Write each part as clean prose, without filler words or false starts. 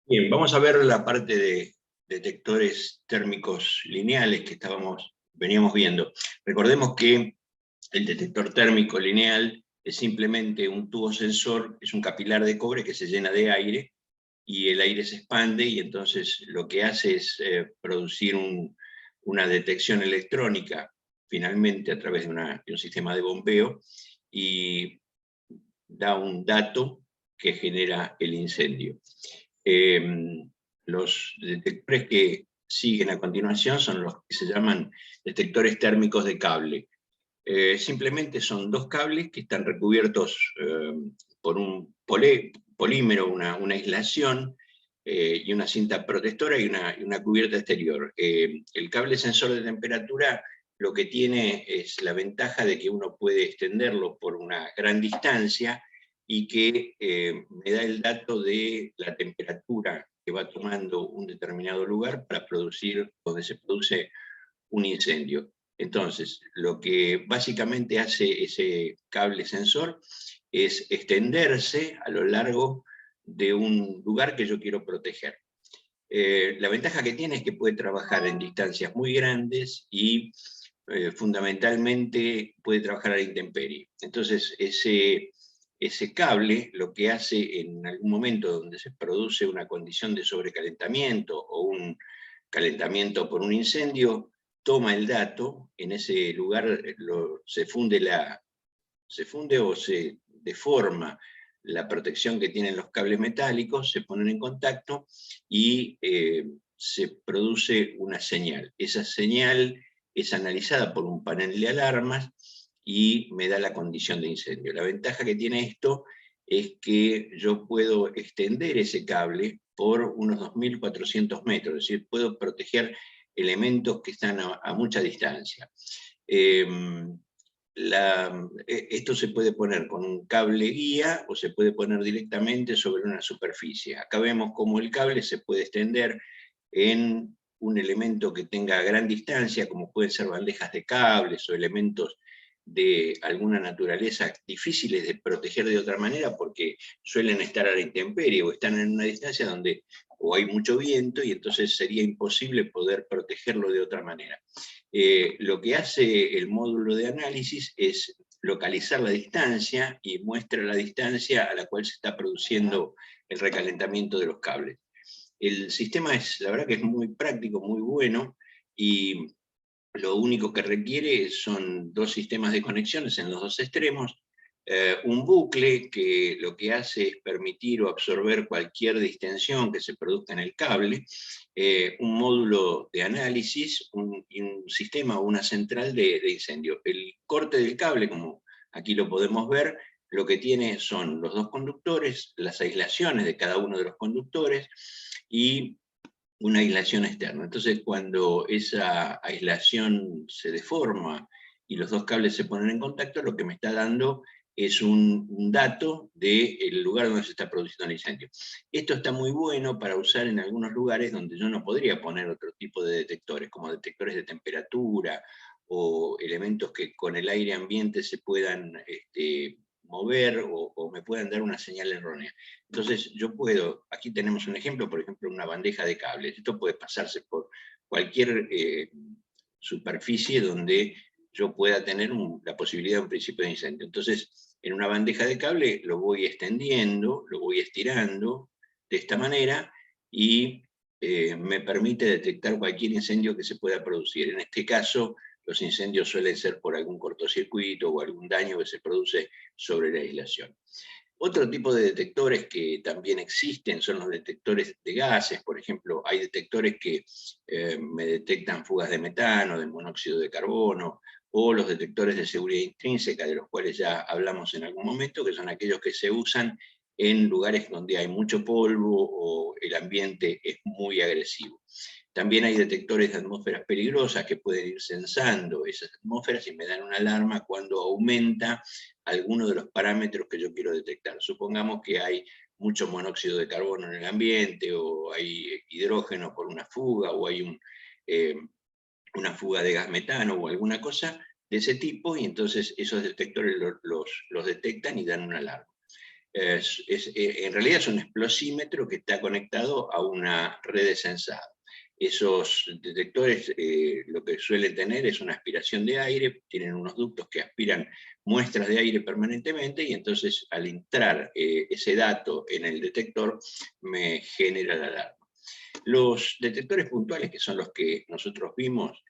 Bien, vamos a ver la parte de detectores térmicos lineales que veníamos viendo. Recordemos que el detector térmico lineal es simplemente un tubo sensor, es un capilar de cobre que se llena de aire, y el aire se expande, y entonces lo que hace es producir una detección electrónica, finalmente a través de un sistema de bombeo, y da un dato que genera el incendio. Los detectores que siguen a continuación son los que se llaman detectores térmicos de cable. Simplemente son dos cables que están recubiertos por un polímero, una aislación, y una cinta protectora y una cubierta exterior. El cable sensor de temperatura lo que tiene es la ventaja de que uno puede extenderlo por una gran distancia y que me da el dato de la temperatura que va tomando un determinado lugar para producir, donde se produce un incendio. Entonces, lo que básicamente hace ese cable sensor es extenderse a lo largo de un lugar que yo quiero proteger. La ventaja que tiene es que puede trabajar en distancias muy grandes y fundamentalmente puede trabajar a la intemperie. Entonces, ese cable lo que hace en algún momento donde se produce una condición de sobrecalentamiento o un calentamiento por un incendio, toma el dato, en ese lugar se funde o se deforma la protección que tienen los cables metálicos, se ponen en contacto y se produce una señal. Esa señal es analizada por un panel de alarmas y me da la condición de incendio. La ventaja que tiene esto es que yo puedo extender ese cable por unos 2.400 metros, es decir, puedo proteger elementos que están a mucha distancia. Esto se puede poner con un cable guía o se puede poner directamente sobre una superficie. Acá vemos cómo el cable se puede extender en un elemento que tenga gran distancia, como pueden ser bandejas de cables o elementos de alguna naturaleza difíciles de proteger de otra manera porque suelen estar a la intemperie o están en una distancia donde o hay mucho viento y entonces sería imposible poder protegerlo de otra manera. Lo que hace el módulo de análisis es localizar la distancia y muestra la distancia a la cual se está produciendo el recalentamiento de los cables. El sistema la verdad que es muy práctico, muy bueno, y lo único que requiere son dos sistemas de conexiones en los dos extremos, un bucle que lo que hace es permitir o absorber cualquier distensión que se produzca en el cable, un módulo de análisis y un sistema o una central de incendio. El corte del cable, como aquí lo podemos ver, lo que tiene son los dos conductores, las aislaciones de cada uno de los conductores y una aislación externa. Entonces, cuando esa aislación se deforma y los dos cables se ponen en contacto, lo que me está dando es un dato del lugar donde se está produciendo el incendio. Esto está muy bueno para usar en algunos lugares donde yo no podría poner otro tipo de detectores, como detectores de temperatura o elementos que con el aire ambiente se puedan mover o me puedan dar una señal errónea. Entonces yo puedo, aquí tenemos un ejemplo, por ejemplo, una bandeja de cables. Esto puede pasarse por cualquier superficie donde yo pueda tener la posibilidad de un principio de incendio. Entonces, en una bandeja de cable lo voy extendiendo, lo voy estirando de esta manera y me permite detectar cualquier incendio que se pueda producir. En este caso, los incendios suelen ser por algún cortocircuito o algún daño que se produce sobre la aislación. Otro tipo de detectores que también existen son los detectores de gases. Por ejemplo, hay detectores que me detectan fugas de metano, de monóxido de carbono, o los detectores de seguridad intrínseca, de los cuales ya hablamos en algún momento, que son aquellos que se usan en lugares donde hay mucho polvo o el ambiente es muy agresivo. También hay detectores de atmósferas peligrosas que pueden ir censando esas atmósferas y me dan una alarma cuando aumenta alguno de los parámetros que yo quiero detectar. Supongamos que hay mucho monóxido de carbono en el ambiente, o hay hidrógeno por una fuga, o hay una fuga de gas metano o alguna cosa de ese tipo, y entonces esos detectores los detectan y dan una alarma. En realidad es un explosímetro que está conectado a una red de sensado. Esos detectores lo que suelen tener es una aspiración de aire, tienen unos ductos que aspiran muestras de aire permanentemente, y entonces al entrar ese dato en el detector me genera la alarma. Los detectores puntuales, que son los que nosotros vimos,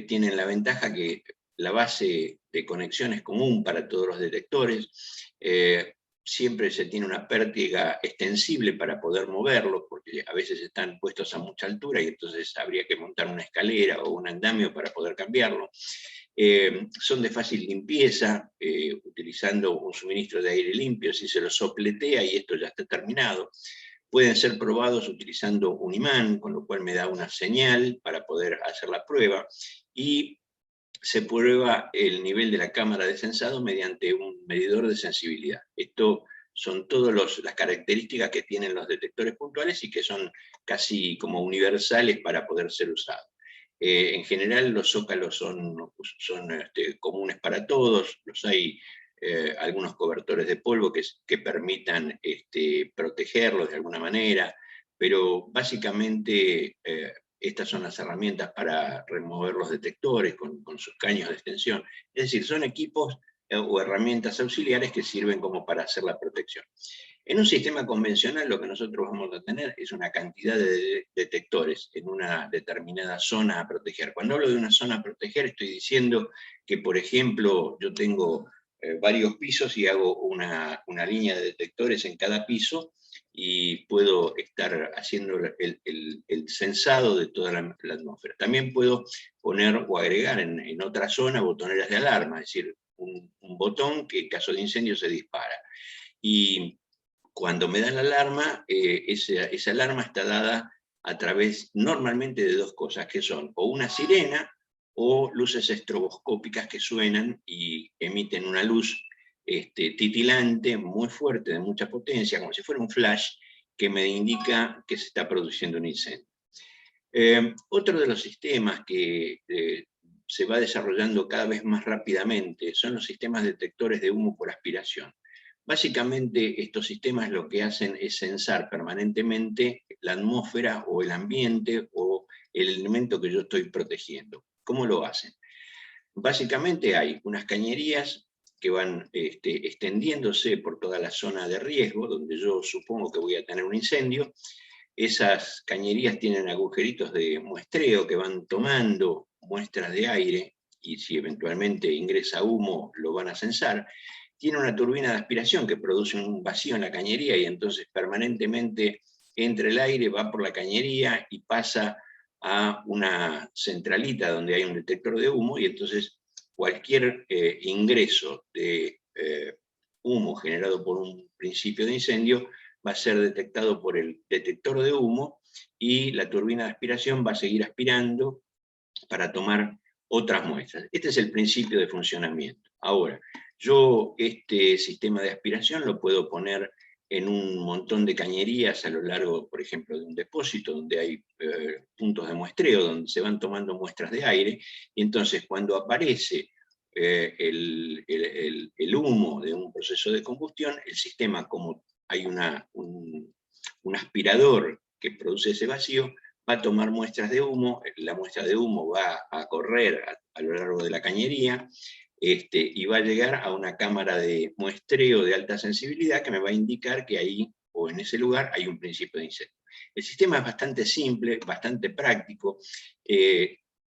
tienen la ventaja que la base de conexión es común para todos los detectores. Siempre se tiene una pértiga extensible para poder moverlos, porque a veces están puestos a mucha altura y entonces habría que montar una escalera o un andamio para poder cambiarlo. Son de fácil limpieza, utilizando un suministro de aire limpio, si se lo sopletea y esto ya está terminado. Pueden ser probados utilizando un imán, con lo cual me da una señal para poder hacer la prueba, y se prueba el nivel de la cámara de sensado mediante un medidor de sensibilidad. Esto son todas las características que tienen los detectores puntuales y que son casi como universales para poder ser usados. En general los zócalos son comunes para todos, los hay algunos cobertores de polvo que permitan protegerlos de alguna manera, pero básicamente estas son las herramientas para remover los detectores con sus caños de extensión. Es decir, son equipos o herramientas auxiliares que sirven como para hacer la protección. En un sistema convencional lo que nosotros vamos a tener es una cantidad de detectores en una determinada zona a proteger. Cuando hablo de una zona a proteger estoy diciendo que, por ejemplo, yo tengo varios pisos y hago una línea de detectores en cada piso, y puedo estar haciendo el censado de toda la atmósfera. También puedo poner o agregar en otra zona botoneras de alarma, es decir, un botón que en caso de incendio se dispara. Y cuando me dan la alarma, esa alarma está dada a través normalmente de dos cosas, que son o una sirena o luces estroboscópicas que suenan y emiten una luz titilante, muy fuerte, de mucha potencia, como si fuera un flash, que me indica que se está produciendo un incendio. Otro de los sistemas que se va desarrollando cada vez más rápidamente son los sistemas detectores de humo por aspiración. Básicamente estos sistemas lo que hacen es censar permanentemente la atmósfera o el ambiente o el elemento que yo estoy protegiendo. ¿Cómo lo hacen? Básicamente hay unas cañerías que van extendiéndose por toda la zona de riesgo, donde yo supongo que voy a tener un incendio. Esas cañerías tienen agujeritos de muestreo que van tomando muestras de aire, y si eventualmente ingresa humo lo van a censar. Tiene una turbina de aspiración que produce un vacío en la cañería, y entonces permanentemente entra el aire, va por la cañería y pasa a una centralita donde hay un detector de humo, y entonces cualquier ingreso de humo generado por un principio de incendio va a ser detectado por el detector de humo, y la turbina de aspiración va a seguir aspirando para tomar otras muestras. Este es el principio de funcionamiento. Ahora, yo este sistema de aspiración lo puedo poner en un montón de cañerías a lo largo, por ejemplo, de un depósito donde hay puntos de muestreo, donde se van tomando muestras de aire, y entonces cuando aparece el humo de un proceso de combustión, el sistema, como hay un aspirador que produce ese vacío, va a tomar muestras de humo, la muestra de humo va a correr a lo largo de la cañería, y va a llegar a una cámara de muestreo de alta sensibilidad que me va a indicar que ahí, o en ese lugar, hay un principio de incendio. El sistema es bastante simple, bastante práctico.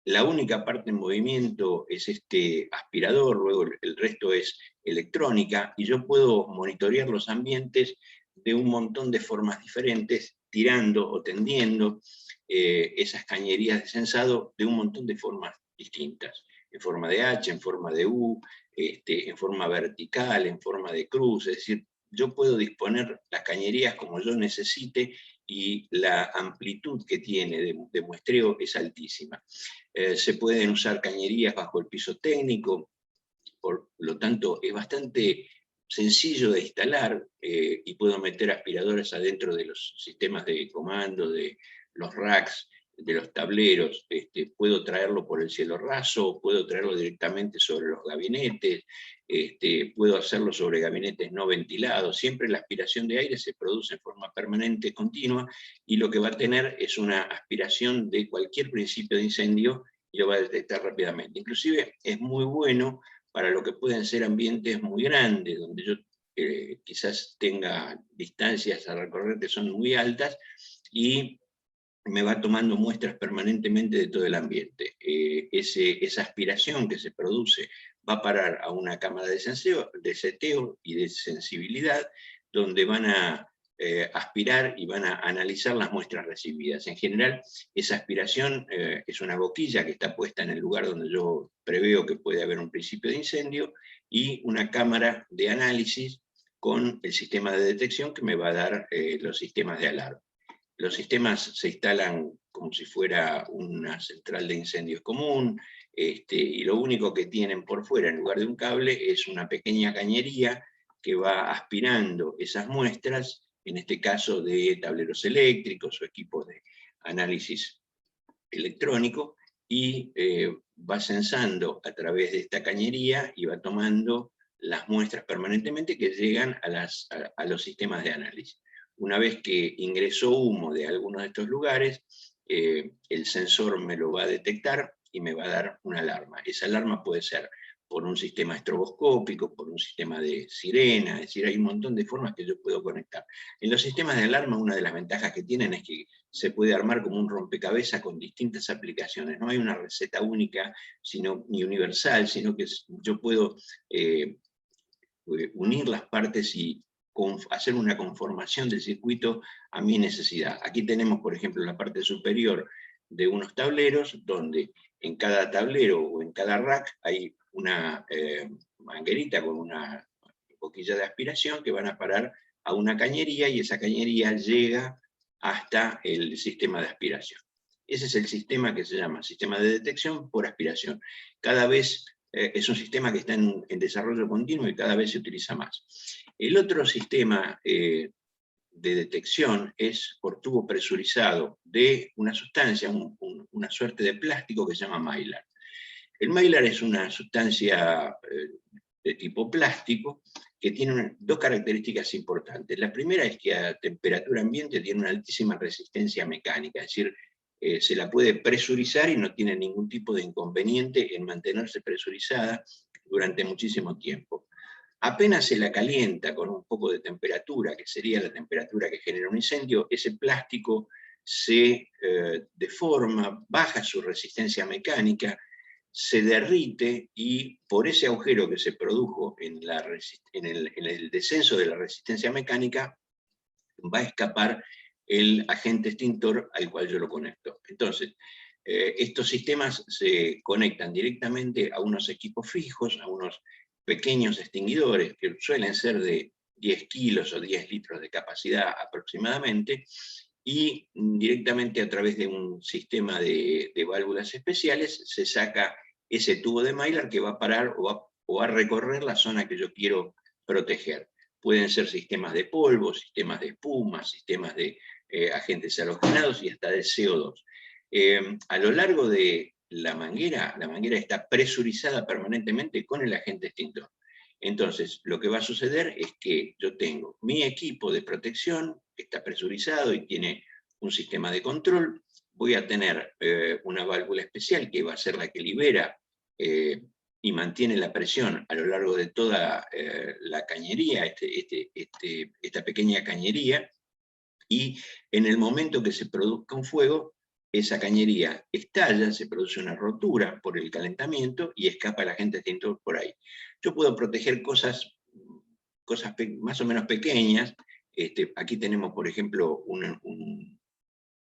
La única parte en movimiento es este aspirador, luego el resto es electrónica, y yo puedo monitorear los ambientes de un montón de formas diferentes, tirando o tendiendo esas cañerías de censado de un montón de formas distintas, en forma de H, en forma de U, en forma vertical, en forma de cruz. Es decir, yo puedo disponer las cañerías como yo necesite, y la amplitud que tiene de muestreo es altísima. Se pueden usar cañerías bajo el piso técnico, por lo tanto es bastante sencillo de instalar, y puedo meter aspiradores adentro de los sistemas de comando, de los racks, de los tableros. Puedo traerlo por el cielo raso, puedo traerlo directamente sobre los gabinetes. puedo hacerlo sobre gabinetes no ventilados. Siempre la aspiración de aire se produce en forma permanente, continua, y lo que va a tener es una aspiración de cualquier principio de incendio y lo va a detectar rápidamente. Inclusive es muy bueno para lo que pueden ser ambientes muy grandes, donde yo quizás tenga distancias a recorrer que son muy altas, y me va tomando muestras permanentemente de todo el ambiente. Esa aspiración que se produce va a parar a una cámara de seteo y de sensibilidad, donde van a aspirar y van a analizar las muestras recibidas. En general, esa aspiración es una boquilla que está puesta en el lugar donde yo preveo que puede haber un principio de incendio, y una cámara de análisis con el sistema de detección que me va a dar los sistemas de alarma. Los sistemas se instalan como si fuera una central de incendios común, y lo único que tienen por fuera, en lugar de un cable, es una pequeña cañería que va aspirando esas muestras, en este caso de tableros eléctricos o equipos de análisis electrónico, y va censando a través de esta cañería y va tomando las muestras permanentemente que llegan a los sistemas de análisis. Una vez que ingresó humo de alguno de estos lugares, el sensor me lo va a detectar y me va a dar una alarma. Esa alarma puede ser por un sistema estroboscópico, por un sistema de sirena, es decir, hay un montón de formas que yo puedo conectar. En los sistemas de alarma, una de las ventajas que tienen es que se puede armar como un rompecabezas con distintas aplicaciones. No hay una receta única ni universal, sino que yo puedo unir las partes y hacer una conformación del circuito a mi necesidad. Aquí tenemos, por ejemplo, la parte superior de unos tableros, donde en cada tablero o en cada rack hay una manguerita con una boquilla de aspiración que van a parar a una cañería, y esa cañería llega hasta el sistema de aspiración. Ese es el sistema que se llama sistema de detección por aspiración. Cada vez es un sistema que está en desarrollo continuo y cada vez se utiliza más. El otro sistema de detección es por tubo presurizado de una sustancia, una suerte de plástico que se llama Mylar. El Mylar es una sustancia de tipo plástico que tiene dos características importantes. La primera es que a temperatura ambiente tiene una altísima resistencia mecánica, es decir, se la puede presurizar y no tiene ningún tipo de inconveniente en mantenerse presurizada durante muchísimo tiempo. Apenas se la calienta con un poco de temperatura, que sería la temperatura que genera un incendio, ese plástico se deforma, baja su resistencia mecánica, se derrite, y por ese agujero que se produjo en el descenso de la resistencia mecánica va a escapar el agente extintor al cual yo lo conecto. Entonces, estos sistemas se conectan directamente a unos equipos fijos, a unos pequeños extinguidores que suelen ser de 10 kilos o 10 litros de capacidad aproximadamente, y directamente a través de un sistema de válvulas especiales se saca ese tubo de Mylar que va a parar o a recorrer la zona que yo quiero proteger. Pueden ser sistemas de polvo, sistemas de espuma, sistemas de agentes halogenados y hasta de CO2. A lo largo de la manguera está presurizada permanentemente con el agente extintor. Entonces, lo que va a suceder es que yo tengo mi equipo de protección, que está presurizado y tiene un sistema de control. Voy a tener una válvula especial que va a ser la que libera y mantiene la presión a lo largo de toda la cañería, esta pequeña cañería, y en el momento que se produzca un fuego, esa cañería estalla, se produce una rotura por el calentamiento y escapa el agente extintor por ahí. Yo puedo proteger cosas más o menos pequeñas. Aquí tenemos, por ejemplo, un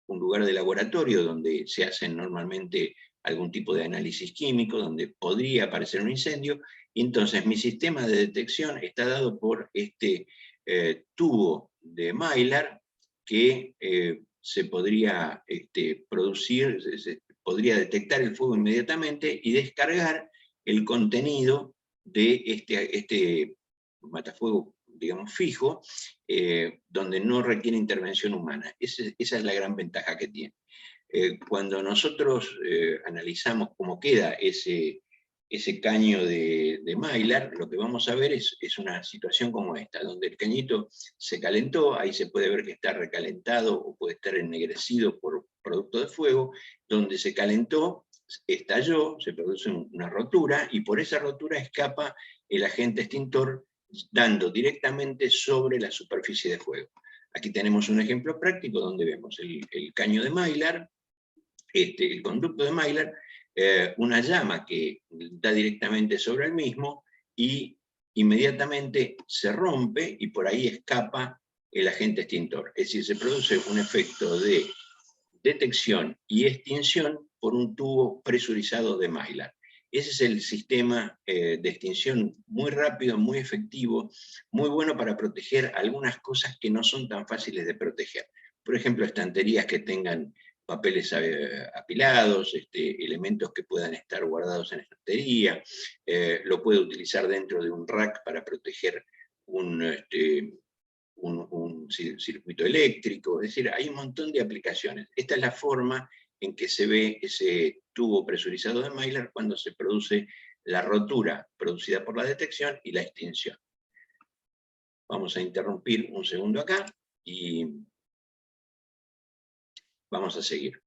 lugar de laboratorio donde se hacen normalmente algún tipo de análisis químico, donde podría aparecer un incendio, y entonces mi sistema de detección está dado por este tubo de Mylar que se podría producir, podría detectar el fuego inmediatamente y descargar el contenido de este matafuego, digamos, fijo, donde no requiere intervención humana. Esa es la gran ventaja que tiene. Cuando nosotros analizamos cómo queda ese ese caño de Mylar, lo que vamos a ver es una situación como esta, donde el cañito se calentó, ahí se puede ver que está recalentado o puede estar ennegrecido por producto de fuego, donde se calentó, estalló, se produce una rotura, y por esa rotura escapa el agente extintor, dando directamente sobre la superficie de fuego. Aquí tenemos un ejemplo práctico donde vemos el caño de Mylar, el conducto de Mylar, una llama que da directamente sobre el mismo y inmediatamente se rompe y por ahí escapa el agente extintor. Es decir, se produce un efecto de detección y extinción por un tubo presurizado de Mylar. Ese es el sistema de extinción muy rápido, muy efectivo, muy bueno para proteger algunas cosas que no son tan fáciles de proteger. Por ejemplo, estanterías que tengan papeles apilados, elementos que puedan estar guardados en estantería, lo puede utilizar dentro de un rack para proteger un circuito eléctrico, es decir, hay un montón de aplicaciones. Esta es la forma en que se ve ese tubo presurizado de Mylar cuando se produce la rotura producida por la detección y la extinción. Vamos a interrumpir un segundo acá y vamos a seguir.